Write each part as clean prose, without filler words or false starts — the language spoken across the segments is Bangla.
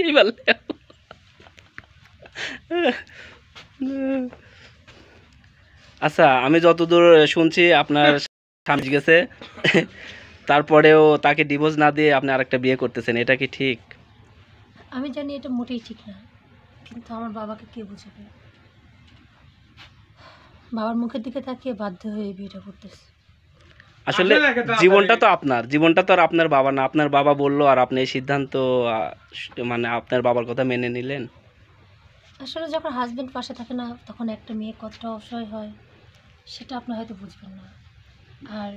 এইবার আচ্ছা, আমি যতদূর শুনছি আপনার স্বামী গেছে, তারপরেও তাকে ডিভোর্স না দিয়ে আপনি আরেকটা বিয়ে করতেছেন, এটা কি ঠিক? আমি জানি এটা মোটেই ঠিক না, কিন্তু আমার বাবাকে কে বোঝাবে? বাবার মুখের দিকে তাকিয়ে বাধ্য হয়ে এই বিয়েটা করতেছে। আসলে জীবনটা তো আপনার, জীবনটা তো আর আপনার বাবা না। আপনার বাবা বললো আর আপনি এই সিদ্ধান্ত মানে আপনার বাবার কথা মেনে নিলেন। আসলে যখন হাজবেন্ড পাশে থাকে না, তখন একটা মেয়ে কতটা অসহায় হয় সেটা আপনি হয়তো বুঝবেন না। আর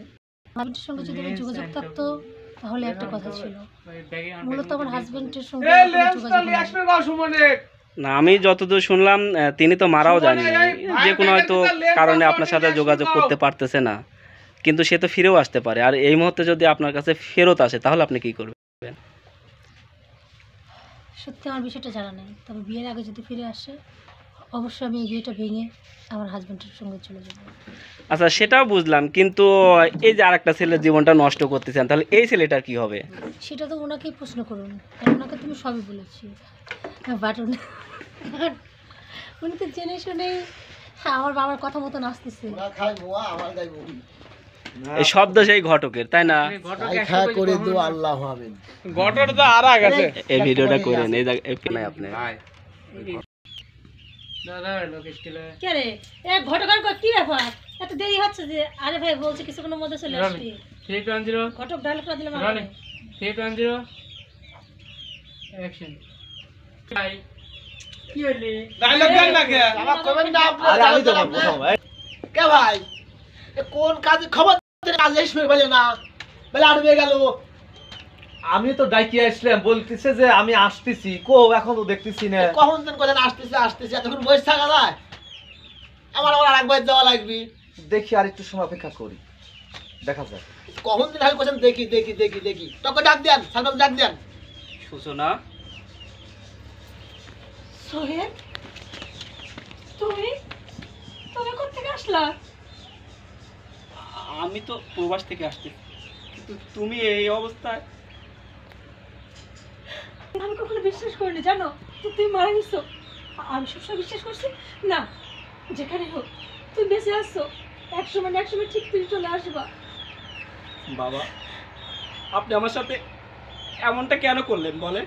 হাজবেন্ডের সঙ্গে যদি আমার যোগাযোগ থাকতো তাহলে একটা কথা ছিল, মূলত আমার হাজবেন্ডের সঙ্গে যোগাযোগ নেই। না, আমি যতদূর শুনলাম তিনি তো মারাও যায়নি, যে কোনো হয়তো কারণে আপনার সাথে যোগাযোগ করতে পারতেছে না, কিন্তু সে তো ফিরেও আসতে পারে। আর এই মুহূর্তে যদি আপনার কাছে ফেরত আসে তাহলে আপনি কি করবেন? সত্যি আমার বিষয়টা জানা নেই, তবে বিয়ের আগে যদি ফিরে আসে অবশ্যই আমি এই বিয়েটা ভেঙে আমার হাজবেন্ডের সঙ্গে চলে যাব। আচ্ছা, সেটাও বুঝলাম, কিন্তু এই যে আরেকটা ছেলের জীবনটা নষ্ট করতেছেন, তাহলে এই ছেলেটার কি হবে? সেটা তো ওনাকেই প্রশ্ন করুন, কারণ ওনাকে তুমি সবই বলেছি, বাট উনি তো জেনে শুনেই আমার বাবার কথা মতো নাচতেছে। এই শব্দ সেই ঘটকের, তাই না? এই ভিডিওটা করেন, এই নাই আপনি কে রে ঘটকার কি ব্যাপার, এত দেরি হচ্ছে যে? আরে ভাই বলছি কিছুক্ষণের মধ্যে চলে আসবি। ঘটক ডায়লগটা দিলাম কি হইলে ডায়লগ দেন না কে? আমার কমেন্ট না আরে আমি তো বলবো ভাই। কে ভাই? এ কোন কাজ খবর কাজে শুয়ে বলে না? বলে আড়বে গেল। আমি তো ডাইকি আসলাম, বলতেছে যে আমি আসতেছি, কো এখনো দেখতেছি না। কখন দিন কথা আসতেছে এতক্ষণ বসে থাকা যায়? আমার আরেকবার যাওয়া লাগবে। দেখি আর একটু সময় অপেক্ষা করি, দেখা যাক। কখন দিন আমি কোথাও দেখি তোকে ডাক দেন, সালমান ডাক দেন। সূচনা, সোহেল তুমি তুমি কোথা থেকে আসলা? আমি তো প্রবাস থেকে আসছি, কিন্তু তুমি এই অবস্থায়। আমি কখনো বিশ্বাস করিনি জানো তুমি মারা গেছো। আমি সবসময় বিশ্বাস করছি না, যেখানে হোক তুমি বেঁচে আসছো, একসময় না একসময় ঠিক তুমি চলে আসবা। বাবা, আপনি আমার সাথে এমনটা কেন করলেন বলে?